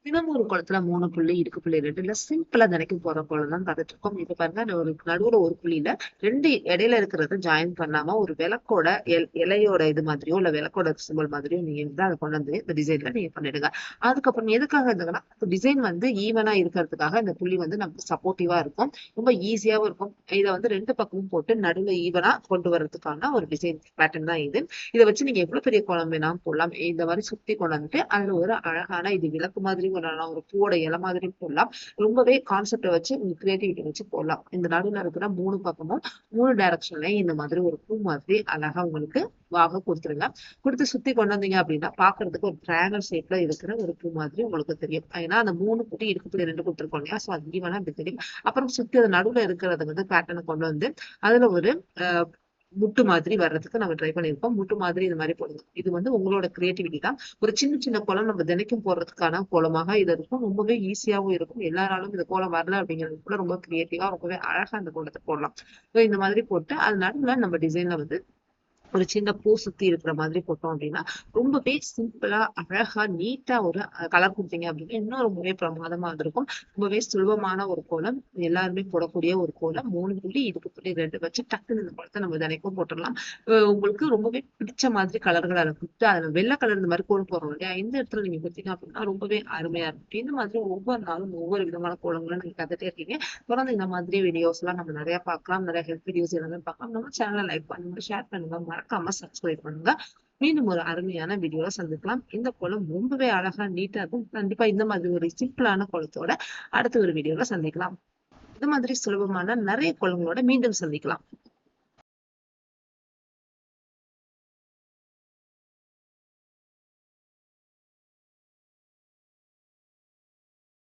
தினமும் ஒரு குளத்துல 3 புள்ளி, இடுக்கு புள்ளி 2ல சிம்பிளா தினைக்கும் போற கோலம் தான் பார்த்துட்டு இருக்கோம். இப்ப பாருங்க ஒரு நடுவுல ஒரு புள்ளியில 2 இடையில இருக்கிறத ஜாயின் பண்ணாம ஒரு விளக்கோட இலையோட இது மாதிரியோ இல்ல விளக்கோட சிம்பிள் மாதிரியோ நீங்க இருந்தா அதை கொண்டு வந்து இந்த டிசைன்ல நீங்க பண்ணிடுங்க. அதுக்கப்புறம் எதுக்காக இருந்ததுன்னா டிசைன் வந்து ஈவனா இருக்கிறதுக்காக இந்த புள்ளி வந்து நமக்கு சப்போர்ட்டிவா இருக்கும். ரொம்ப ஈஸியாவும் இருக்கும். இதை வந்து 2 பக்கமும் போட்டு நடுவுல ஈவனா கொண்டு வர்றதுக்கான ஒரு டிசைன் பேட்டர்ன் தான் இது. இதை வச்சு நீங்க எவ்வளவு பெரிய கோலம் வேணாலும் போடலாம். இந்த மாதிரி சுத்தி கொண்டு வந்துட்டு அதுல ஒரு அழகான இது விளக்கு மாதிரி ஒரு பூவோட இலை மாதிரி போடலாம். ரொம்பவே கான்செப்டை வச்சு உங்க கிரியேட்டிவிட்டி வச்சு போடலாம். இந்த நடுவில் இருக்கிற 3 பக்கமும் 3 டைரக்ஷன்லயும் இந்த மாதிரி ஒரு பூ மாதிரி அழகா உங்களுக்கு வாக கொடுத்துருங்க. கொடுத்து சுத்தி கொண்டு வந்தீங்க அப்படின்னா பாக்குறதுக்கு ஒரு ட்ரையாங்கல் ஷேப்ல இருக்கிற ஒரு பூ மாதிரி உங்களுக்கு தெரியும். ஏன்னா அந்த 3 புள்ளி இடுக்கு 2 கொடுத்துருக்கோம் இல்லையா, சோ அது ஈவனா அப்படி தெரியும். அப்புறம் சுத்தி அது நடுவுல இருக்கிறத வந்து பேட்டர்னை கொண்டு வந்து அதுல ஒரு முட்டு மாதிரி வர்றதுக்கு நம்ம ட்ரை பண்ணியிருக்கோம். முட்டு மாதிரி இது மாதிரி போடுங்க. இது வந்து உங்களோட கிரியேட்டிவிட்டி தான். ஒரு சின்ன சின்ன கோலம் நம்ம தினைக்கும் போடுறதுக்கான கோலமாக இது இருக்கும். ரொம்பவே ஈஸியாவும் இருக்கும். எல்லாராலும் இந்த கோலம் வரல அப்படிங்கிறது கூட ரொம்ப கிரியேட்டிவா ரொம்பவே அழகா அந்த கோலத்தை போடலாம். இந்த மாதிரி போட்டு அது நடுவுல நம்ம டிசைன்ல வந்து ஒரு சின்ன பூ சுத்தி இருக்கிற மாதிரி போட்டோம் அப்படின்னா ரொம்பவே சிம்பிளா அழகா நீட்டா ஒரு கலர் கொடுத்தீங்க அப்படின்னா இன்னும் ரொம்பவே பிரமாதமா இருந்திருக்கும். ரொம்பவே சுலபமான ஒரு கோலம், எல்லாருமே போடக்கூடிய ஒரு கோலம். 3 புள்ளி இதுக்கு புள்ளி 2 வச்சு டக்குன்னு இந்த கோலத்தை நம்ம தினைக்கும் போட்டுடலாம். உங்களுக்கு ரொம்பவே பிடிச்ச மாதிரி கலர்கள் அதை கொடுத்து அதுல வெள்ளை கலர் இந்த மாதிரி கோலம் போடுறோம் இல்லையா, இந்த இடத்துல நீங்க கொடுத்தீங்க அப்படின்னா ரொம்பவே அருமையா இருக்கும். இந்த மாதிரி ஒவ்வொரு நாளும் ஒவ்வொரு விதமான கோலங்களும் நீங்க கத்துட்டே இருக்கீங்க. தொடர்ந்து இந்த மாதிரி வீடியோஸ் எல்லாம் நம்ம நிறைய பார்க்கலாம். நிறைய ஹெல்ப் வீடியோஸ் எல்லாமே பார்க்கலாம். நம்ம சேனலை லைக் பண்ணுங்க, ஷேர் பண்ணுங்க, மறக்காம சப்ஸ்கிரைப் பண்ணுங்க. மீண்டும் ஒரு அருமையான வீடியோல சந்திக்கலாம். இந்த கோலம் ரொம்பவே அழகா நீட்டா இருக்கும். கண்டிப்பா இந்த மாதிரி ஒரு சிம்பிளான கோலத்தோட அடுத்த ஒரு வீடியோல சந்திக்கலாம். இந்த மாதிரி சுலபமான நிறைய கோலங்களோட மீண்டும் சந்திக்கலாம்.